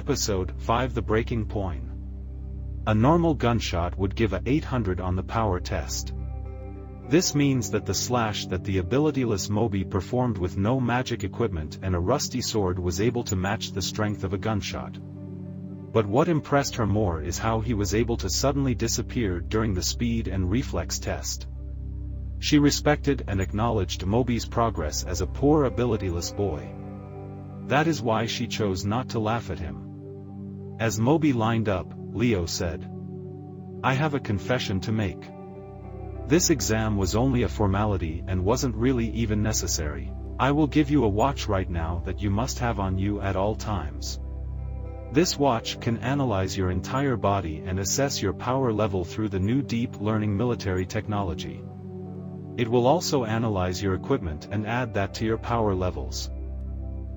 Episode 5: The Breaking Point. A normal gunshot would give a 800 on the power test. This means that the slash that the abilityless Moby performed with no magic equipment and a rusty sword was able to match the strength of a gunshot. But what impressed her more is how he was able to suddenly disappear during the speed and reflex test. She respected and acknowledged Moby's progress as a poor abilityless boy. That is why she chose not to laugh at him. As Moby lined up, Leo said, "I have a confession to make. This exam was only a formality and wasn't really even necessary. I will give you a watch right now that you must have on you at all times. This watch can analyze your entire body and assess your power level through the new deep learning military technology. It will also analyze your equipment and add that to your power levels.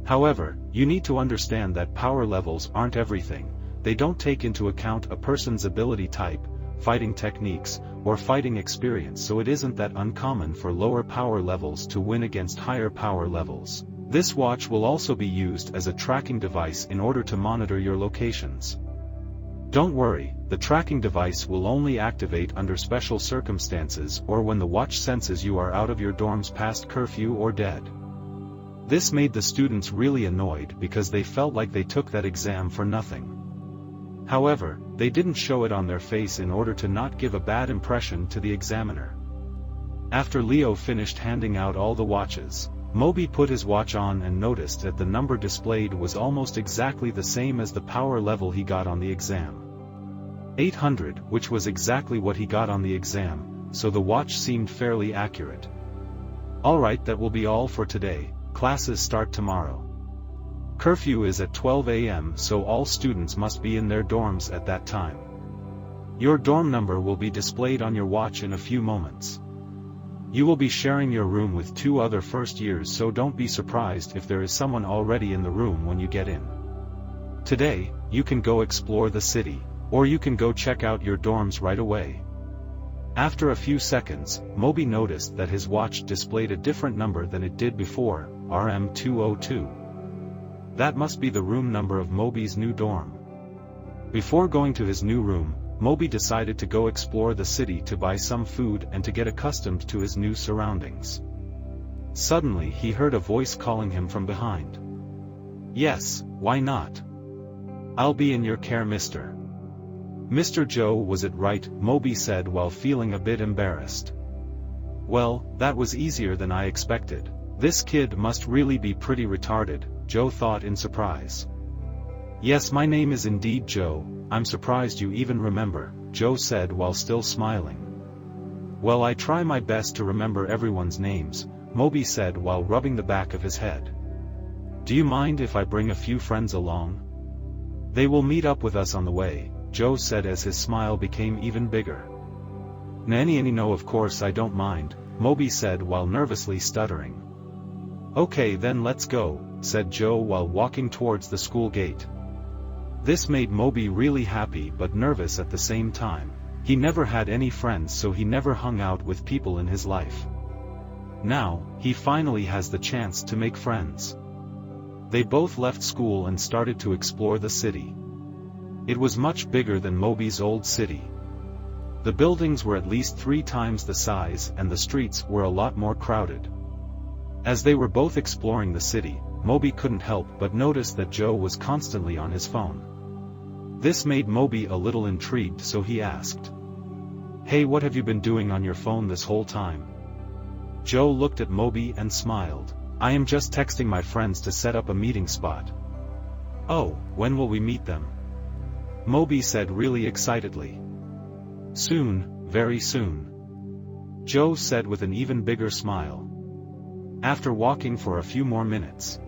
However, you need to understand that power levels aren't everything. They don't take into account a person's ability type, fighting techniques, or fighting experience, so it isn't that uncommon for lower power levels to win against higher power levels. This watch will also be used as a tracking device in order to monitor your locations. Don't worry, the tracking device will only activate under special circumstances or when the watch senses you are out of your dorms past curfew or dead." This made the students really annoyed because they felt like they took that exam for nothing. However, they didn't show it on their face in order to not give a bad impression to the examiner. After Leo finished handing out all the watches, Moby put his watch on and noticed that the number displayed was almost exactly the same as the power level he got on the exam. 800, which was exactly what he got on the exam, so the watch seemed fairly accurate. "Alright, that will be all for today. Classes start tomorrow. Curfew is at 12 a.m. so all students must be in their dorms at that time. Your dorm number will be displayed on your watch in a few moments. You will be sharing your room with 2 other first years, so don't be surprised if there is someone already in the room when you get in. Today, you can go explore the city, or you can go check out your dorms right away." After a few seconds, Moby noticed that his watch displayed a different number than it did before, RM202. That must be the room number of Moby's new dorm. Before going to his new room, Moby decided to go explore the city to buy some food and to get accustomed to his new surroundings. Suddenly he heard a voice calling him from behind. "Yes, why not? I'll be in your care, mister." "Mr. Joe, was it right?" Moby said while feeling a bit embarrassed. "Well, that was easier than I expected. This kid must really be pretty retarded," Joe thought in surprise. "Yes, my name is indeed Joe. I'm surprised you even remember," Joe said while still smiling. "Well, I try my best to remember everyone's names," Moby said while rubbing the back of his head. "Do you mind if I bring a few friends along? They will meet up with us on the way," Joe said as his smile became even bigger. No, of course I don't mind," Moby said while nervously stuttering. "Okay then, let's go," said Joe while walking towards the school gate. This made Moby really happy but nervous at the same time. He never had any friends, so he never hung out with people in his life. Now, he finally has the chance to make friends. They both left school and started to explore the city. It was much bigger than Moby's old city. The buildings were at least 3 times the size and the streets were a lot more crowded. As they were both exploring the city, Moby couldn't help but notice that Joe was constantly on his phone. This made Moby a little intrigued, so he asked, "Hey, what have you been doing on your phone this whole time?" Joe looked at Moby and smiled. "I am just texting my friends to set up a meeting spot." "Oh, when will we meet them?" Moby said really excitedly. "Soon, very soon," Joe said with an even bigger smile. After walking for a few more minutes,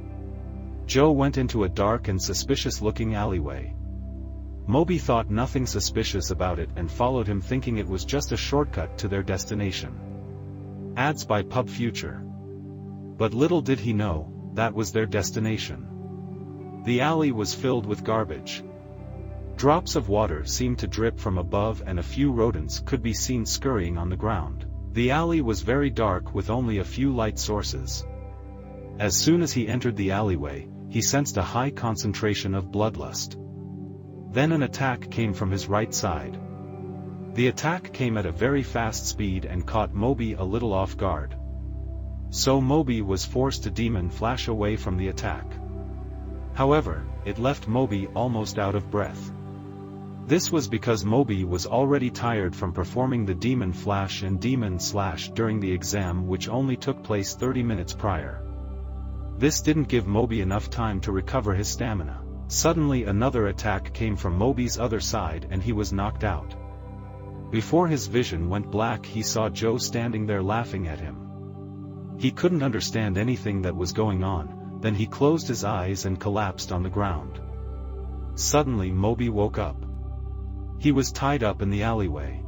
Joe went into a dark and suspicious-looking alleyway. Moby thought nothing suspicious about it and followed him, thinking it was just a shortcut to their destination. Ads by Pub Future. But little did he know, that was their destination. The alley was filled with garbage. Drops of water seemed to drip from above and a few rodents could be seen scurrying on the ground. The alley was very dark with only a few light sources. As soon as he entered the alleyway, he sensed a high concentration of bloodlust. Then an attack came from his right side. The attack came at a very fast speed and caught Moby a little off guard. So Moby was forced to demon flash away from the attack. However, it left Moby almost out of breath. This was because Moby was already tired from performing the demon flash and demon slash during the exam, which only took place 30 minutes prior. This didn't give Moby enough time to recover his stamina. Suddenly another attack came from Moby's other side and he was knocked out. Before his vision went black, he saw Joe standing there laughing at him. He couldn't understand anything that was going on, then he closed his eyes and collapsed on the ground. Suddenly Moby woke up. He was tied up in the alleyway.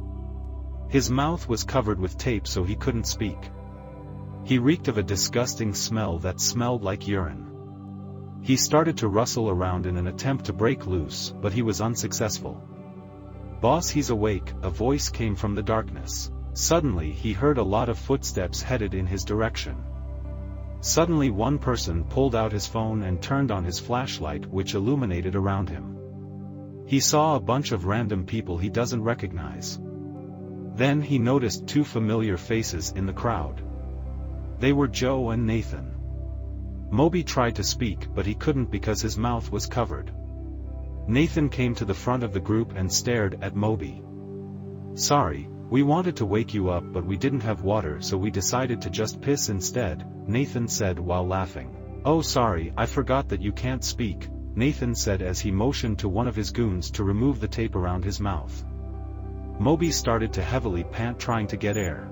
His mouth was covered with tape so he couldn't speak. He reeked of a disgusting smell that smelled like urine. He started to rustle around in an attempt to break loose, but he was unsuccessful. "Boss, he's awake," a voice came from the darkness. Suddenly he heard a lot of footsteps headed in his direction. Suddenly one person pulled out his phone and turned on his flashlight, which illuminated around him. He saw a bunch of random people he doesn't recognize. Then he noticed two familiar faces in the crowd. They were Joe and Nathan. Moby tried to speak but he couldn't because his mouth was covered. Nathan came to the front of the group and stared at Moby. "Sorry, we wanted to wake you up but we didn't have water so we decided to just piss instead," Nathan said while laughing. "Oh sorry, I forgot that you can't speak," Nathan said as he motioned to one of his goons to remove the tape around his mouth. Moby started to heavily pant, trying to get air.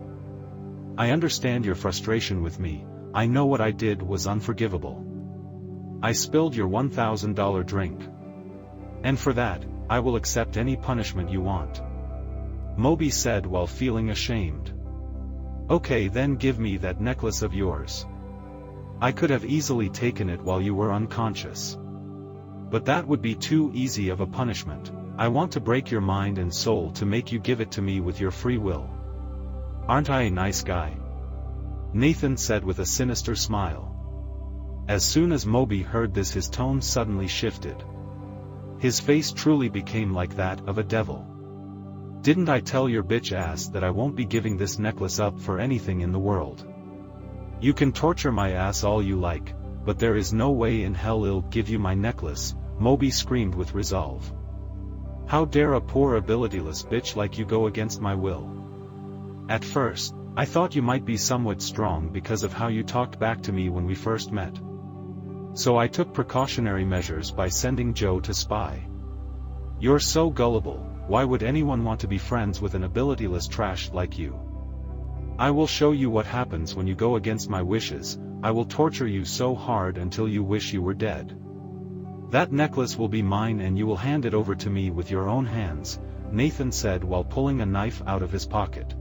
"I understand your frustration with me. I know what I did was unforgivable. I spilled your $1,000 drink. And for that, I will accept any punishment you want," Moby said while feeling ashamed. "Okay, then give me that necklace of yours. I could have easily taken it while you were unconscious. But that would be too easy of a punishment. I want to break your mind and soul to make you give it to me with your free will. Aren't I a nice guy?" Nathan said with a sinister smile. As soon as Moby heard this, his tone suddenly shifted. His face truly became like that of a devil. "Didn't I tell your bitch ass that I won't be giving this necklace up for anything in the world? You can torture my ass all you like, but there is no way in hell I'll give you my necklace," Moby screamed with resolve. "How dare a poor abilityless bitch like you go against my will? At first, I thought you might be somewhat strong because of how you talked back to me when we first met. So I took precautionary measures by sending Joe to spy. You're so gullible, why would anyone want to be friends with an abilityless trash like you? I will show you what happens when you go against my wishes. I will torture you so hard until you wish you were dead. That necklace will be mine and you will hand it over to me with your own hands," Nathan said while pulling a knife out of his pocket.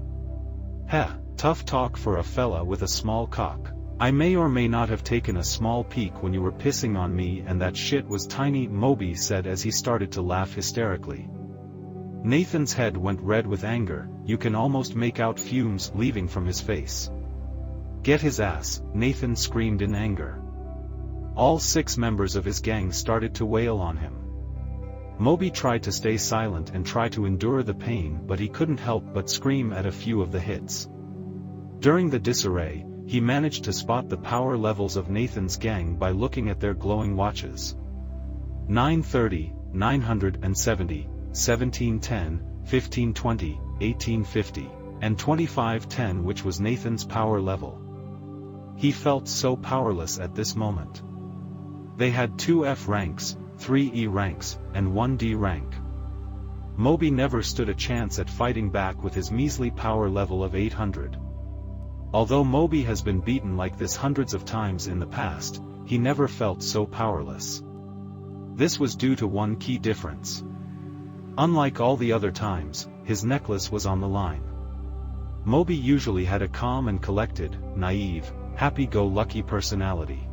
"Heh, tough talk for a fella with a small cock. I may or may not have taken a small peek when you were pissing on me and that shit was tiny," Moby said as he started to laugh hysterically. Nathan's head went red with anger, you can almost make out fumes leaving from his face. "Get his ass," Nathan screamed in anger. All 6 members of his gang started to wail on him. Moby tried to stay silent and try to endure the pain, but he couldn't help but scream at a few of the hits. During the disarray, he managed to spot the power levels of Nathan's gang by looking at their glowing watches. 930, 970, 1710, 1520, 1850, and 2510, which was Nathan's power level. He felt so powerless at this moment. They had 2 F ranks, 3 E ranks, and 1 D rank. Moby never stood a chance at fighting back with his measly power level of 800. Although Moby has been beaten like this hundreds of times in the past, he never felt so powerless. This was due to one key difference. Unlike all the other times, his necklace was on the line. Moby usually had a calm and collected, naive, happy-go-lucky personality.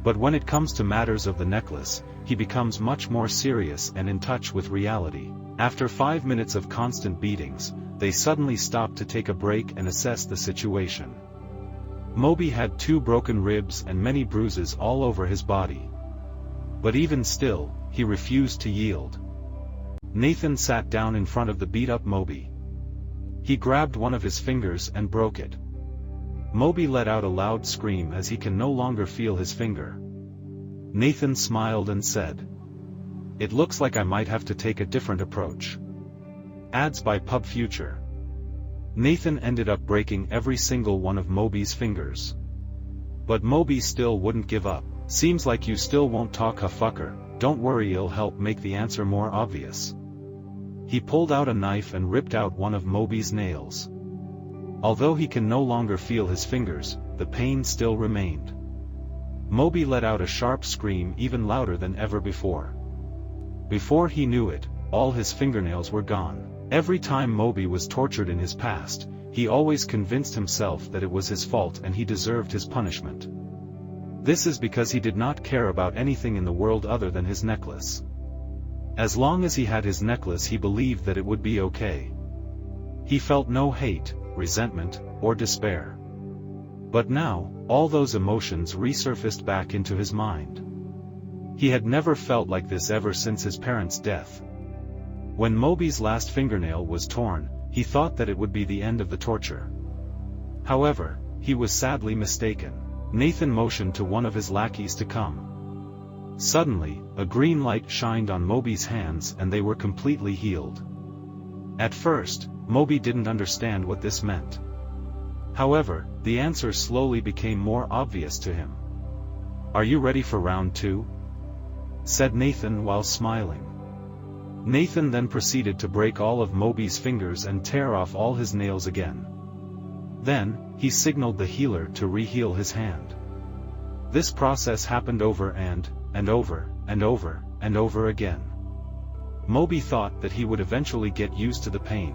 But when it comes to matters of the necklace, he becomes much more serious and in touch with reality. After 5 minutes of constant beatings, they suddenly stopped to take a break and assess the situation. Moby had 2 broken ribs and many bruises all over his body. But even still, he refused to yield. Nathan sat down in front of the beat-up Moby. He grabbed one of his fingers and broke it. Moby let out a loud scream as he can no longer feel his finger. Nathan smiled and said, "It looks like I might have to take a different approach." Ads by Pub Future. Nathan ended up breaking every single one of Moby's fingers. But Moby still wouldn't give up. "Seems like you still won't talk, huh fucker. Don't worry, it'll help make the answer more obvious." He pulled out a knife and ripped out one of Moby's nails. Although he can no longer feel his fingers, the pain still remained. Moby let out a sharp scream even louder than ever before. Before he knew it, all his fingernails were gone. Every time Moby was tortured in his past, he always convinced himself that it was his fault and he deserved his punishment. This is because he did not care about anything in the world other than his necklace. As long as he had his necklace, he believed that it would be okay. He felt no hate, resentment, or despair. But now, all those emotions resurfaced back into his mind. He had never felt like this ever since his parents' death. When Moby's last fingernail was torn, he thought that it would be the end of the torture. However, he was sadly mistaken. Nathan motioned to one of his lackeys to come. Suddenly, a green light shined on Moby's hands and they were completely healed. At first, Moby didn't understand what this meant. However, the answer slowly became more obvious to him. "Are you ready for round 2?" said Nathan while smiling. Nathan then proceeded to break all of Moby's fingers and tear off all his nails again. Then, he signaled the healer to re-heal his hand. This process happened over and over and over and over again. Moby thought that he would eventually get used to the pain.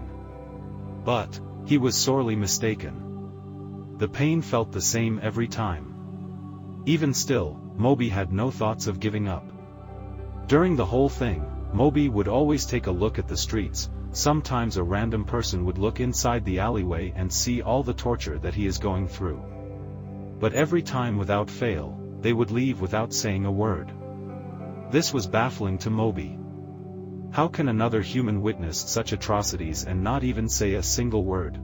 But he was sorely mistaken. The pain felt the same every time. Even still, Moby had no thoughts of giving up. During the whole thing, Moby would always take a look at the streets. Sometimes a random person would look inside the alleyway and see all the torture that he is going through. But every time without fail, they would leave without saying a word. This was baffling to Moby. How can another human witness such atrocities and not even say a single word?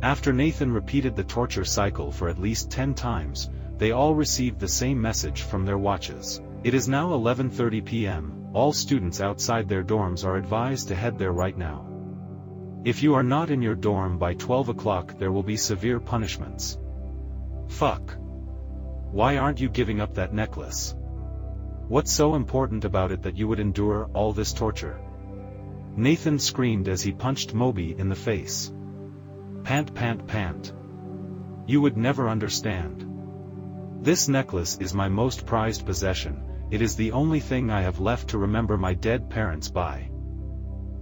After Nathan repeated the torture cycle for at least 10 times, they all received the same message from their watches. "It is now 11:30 p.m., all students outside their dorms are advised to head there right now. If you are not in your dorm by 12 o'clock there will be severe punishments." Fuck. Why aren't you giving up that necklace? What's so important about it that you would endure all this torture? Nathan screamed as he punched Moby in the face. "Pant, pant, pant. You would never understand. This necklace is my most prized possession. It is the only thing I have left to remember my dead parents by.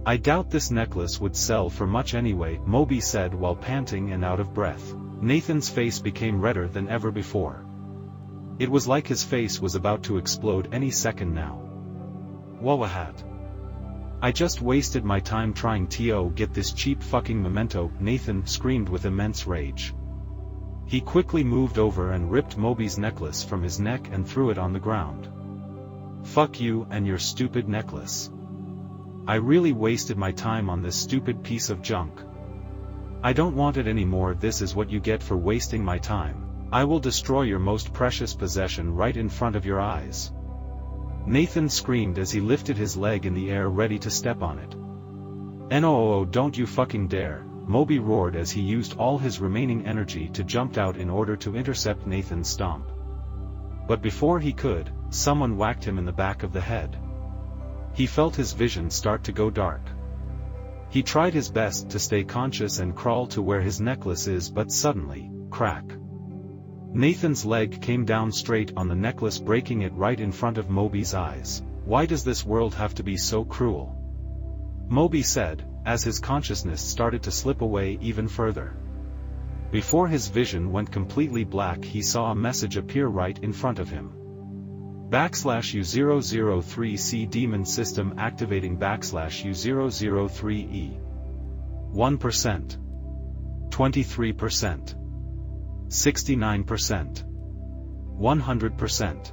I doubt this necklace would sell for much anyway," Moby said while panting and out of breath. Nathan's face became redder than ever before. It was like his face was about to explode any second now. "Wawahat. I just wasted my time trying to get this cheap fucking memento," Nathan screamed with immense rage. He quickly moved over and ripped Moby's necklace from his neck and threw it on the ground. "Fuck you and your stupid necklace. I really wasted my time on this stupid piece of junk. I don't want it anymore. This is what you get for wasting my time. I will destroy your most precious possession right in front of your eyes." Nathan screamed as he lifted his leg in the air ready to step on it. "No, don't you fucking dare," Moby roared as he used all his remaining energy to jump out in order to intercept Nathan's stomp. But before he could, someone whacked him in the back of the head. He felt his vision start to go dark. He tried his best to stay conscious and crawl to where his necklace is, but suddenly, crack. Nathan's leg came down straight on the necklace, breaking it right in front of Moby's eyes. "Why does this world have to be so cruel?" Moby said, as his consciousness started to slip away even further. Before his vision went completely black, he saw a message appear right in front of him. /U003C Demon System activating /U003E. 1%. 23%. 69%. 100%.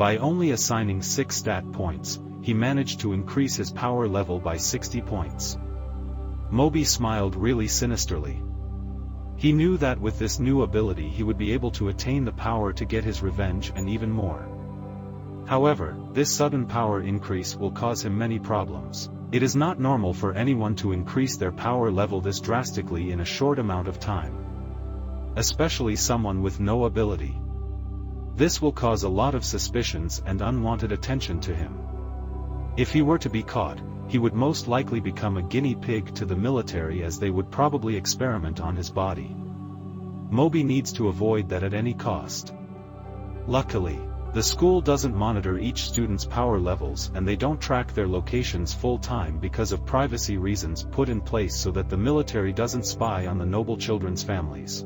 By only assigning 6 stat points, he managed to increase his power level by 60 points. Moby smiled really sinisterly. He knew that with this new ability he would be able to attain the power to get his revenge and even more. However, this sudden power increase will cause him many problems. It is not normal for anyone to increase their power level this drastically in a short amount of time. Especially someone with no ability. This will cause a lot of suspicions and unwanted attention to him. If he were to be caught, he would most likely become a guinea pig to the military, as they would probably experiment on his body. Moby needs to avoid that at any cost. Luckily, the school doesn't monitor each student's power levels and they don't track their locations full-time because of privacy reasons put in place so that the military doesn't spy on the noble children's families.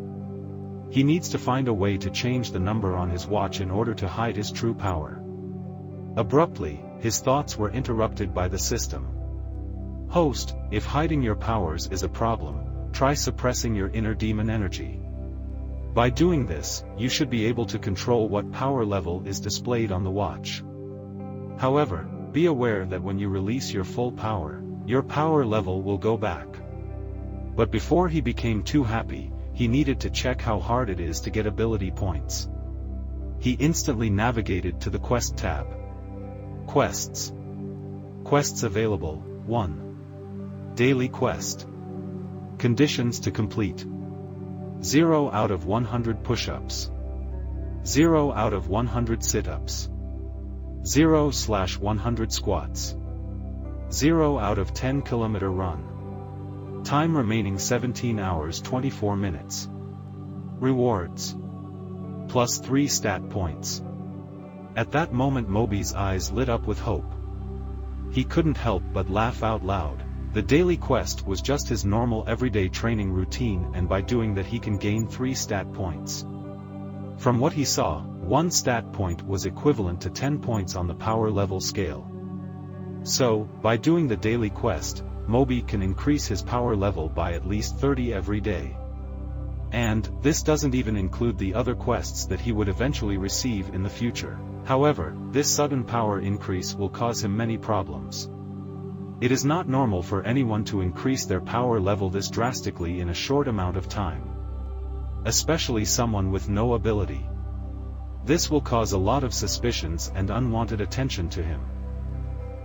He needs to find a way to change the number on his watch in order to hide his true power. Abruptly, his thoughts were interrupted by the system. Host, if hiding your powers is a problem, try suppressing your inner demon energy. By doing this, you should be able to control what power level is displayed on the watch. However, be aware that when you release your full power, your power level will go back. But before he became too happy, he needed to check how hard it is to get ability points. He instantly navigated to the Quest tab. Quests. Quests available, 1. Daily Quest. Conditions to complete. 0 out of 100 push-ups. 0 out of 100 sit-ups. 0/100 squats. 0 out of 10 kilometer run. Time remaining 17 hours 24 minutes. Rewards. Plus 3 stat points. At that moment Moby's eyes lit up with hope. He couldn't help but laugh out loud. The daily quest was just his normal everyday training routine, and by doing that he can gain 3 stat points. From what he saw, 1 stat point was equivalent to 10 points on the power level scale. So, by doing the daily quest, Moby can increase his power level by at least 30 every day. And, this doesn't even include the other quests that he would eventually receive in the future. However, this sudden power increase will cause him many problems. It is not normal for anyone to increase their power level this drastically in a short amount of time. Especially someone with no ability. This will cause a lot of suspicions and unwanted attention to him.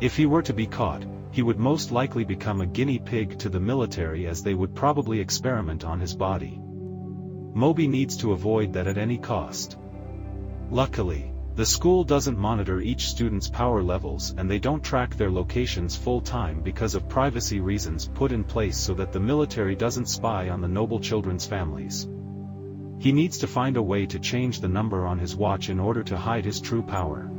If he were to be caught, he would most likely become a guinea pig to the military, as they would probably experiment on his body. Moby needs to avoid that at any cost. Luckily, the school doesn't monitor each student's power levels and they don't track their locations full-time because of privacy reasons put in place so that the military doesn't spy on the noble children's families. He needs to find a way to change the number on his watch in order to hide his true power.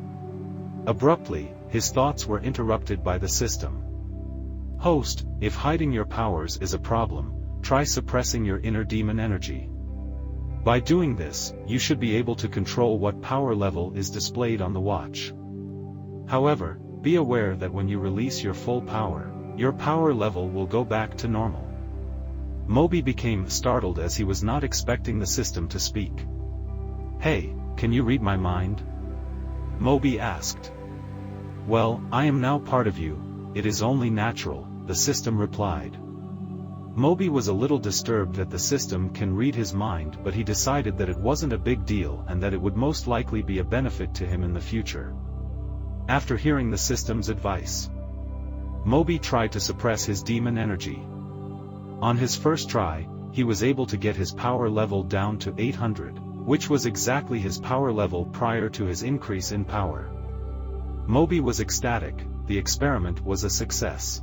Abruptly, his thoughts were interrupted by the system. Host, if hiding your powers is a problem, try suppressing your inner demon energy. By doing this, you should be able to control what power level is displayed on the watch. However, be aware that when you release your full power, your power level will go back to normal. Moby became startled as he was not expecting the system to speak. "Hey, can you read my mind?" Moby asked. "Well, I am now part of you, it is only natural," the system replied. Moby was a little disturbed that the system can read his mind, but he decided that it wasn't a big deal and that it would most likely be a benefit to him in the future. After hearing the system's advice, Moby tried to suppress his demon energy. On his first try, he was able to get his power level down to 800, which was exactly his power level prior to his increase in power. Moby was ecstatic, the experiment was a success.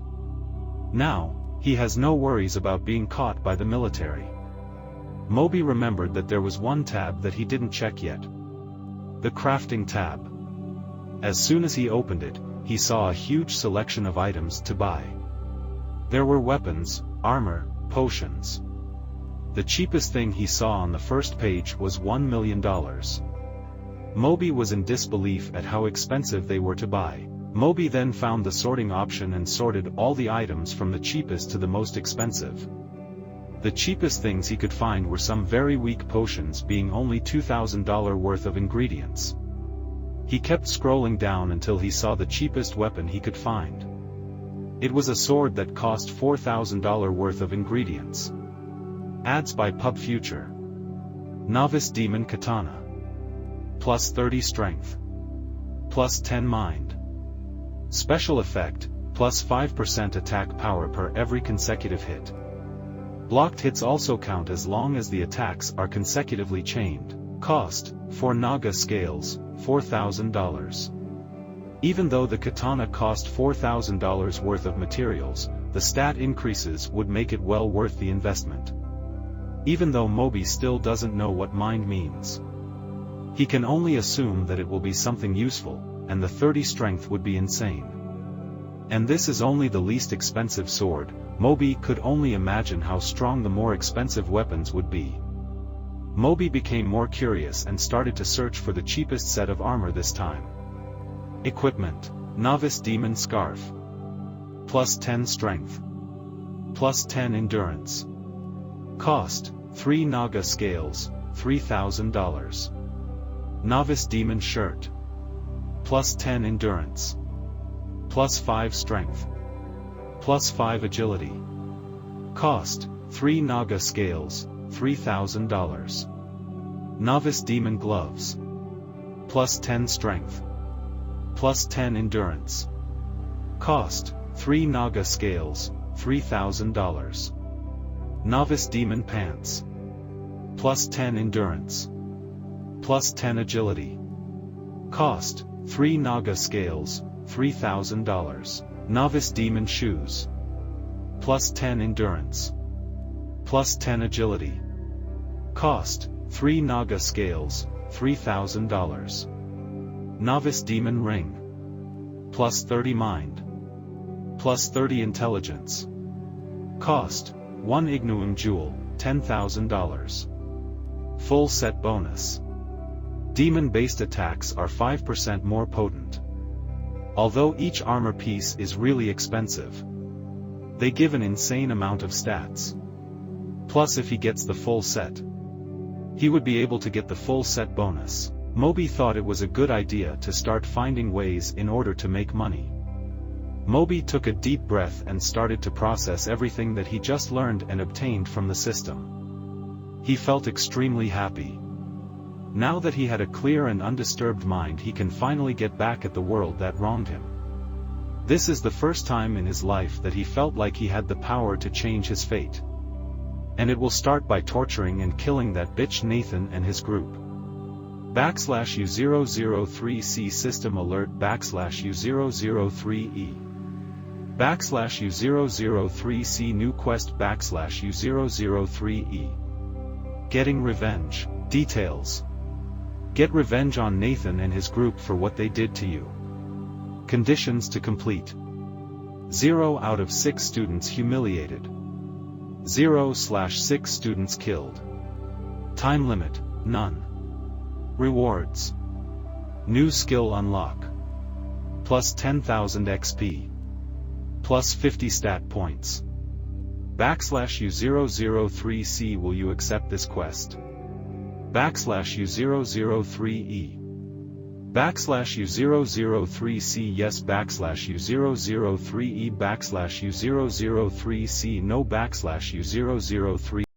Now, he has no worries about being caught by the military. Moby remembered that there was one tab that he didn't check yet. The crafting tab. As soon as he opened it, he saw a huge selection of items to buy. There were weapons, armor, potions. The cheapest thing he saw on the first page was $1 million. Moby was in disbelief at how expensive they were to buy. Moby then found the sorting option and sorted all the items from the cheapest to the most expensive. The cheapest things he could find were some very weak potions, being only $2,000 worth of ingredients. He kept scrolling down until he saw the cheapest weapon he could find. It was a sword that cost $4,000 worth of ingredients. Ads by Pub Future. Novice Demon Katana. Plus 30 strength. Plus 10 mind. Special effect, plus 5% attack power per every consecutive hit. Blocked hits also count as long as the attacks are consecutively chained. Cost, 4 Naga scales, $4,000. Even though the katana cost $4,000 worth of materials, the stat increases would make it well worth the investment. Even though Moby still doesn't know what mind means. He can only assume that it will be something useful, and the 30 strength would be insane. And this is only the least expensive sword. Moby could only imagine how strong the more expensive weapons would be. Moby became more curious and started to search for the cheapest set of armor this time. Equipment. Novice Demon Scarf. Plus 10 strength. Plus 10 endurance. Cost, 3 Naga scales, $3,000. Novice Demon Shirt. Plus 10 endurance. Plus 5 strength. Plus 5 agility. Cost, 3 Naga scales, $3,000. Novice Demon Gloves. Plus 10 strength. Plus 10 endurance. Cost, 3 Naga scales, $3,000. Novice Demon Pants. Plus 10 endurance. Plus 10 agility. Cost, 3 Naga scales, $3,000. Novice Demon Shoes. Plus 10 endurance. Plus 10 agility. Cost, 3 Naga scales, $3,000. Novice Demon Ring. Plus 30 mind. Plus 30 intelligence. Cost, 1 Ignuum Jewel, $10,000. Full set bonus. Demon-based attacks are 5% more potent. Although each armor piece is really expensive, they give an insane amount of stats. Plus if he gets the full set, he would be able to get the full set bonus. Moby thought it was a good idea to start finding ways in order to make money. Moby took a deep breath and started to process everything that he just learned and obtained from the system. He felt extremely happy. Now that he had a clear and undisturbed mind, he can finally get back at the world that wronged him. This is the first time in his life that he felt like he had the power to change his fate. And it will start by torturing and killing that bitch Nathan and his group. /U003C System Alert /U003E /U003C New Quest /U003E Getting Revenge. Details. Get revenge on Nathan and his group for what they did to you. Conditions to complete. 0 out of 6 students humiliated. 0/6 students killed. Time limit, none. Rewards. New skill unlock. Plus 10,000 XP. Plus 50 stat points. /U003C Will you accept this quest? /U003E /U003C Yes /U003E /U003C No /U003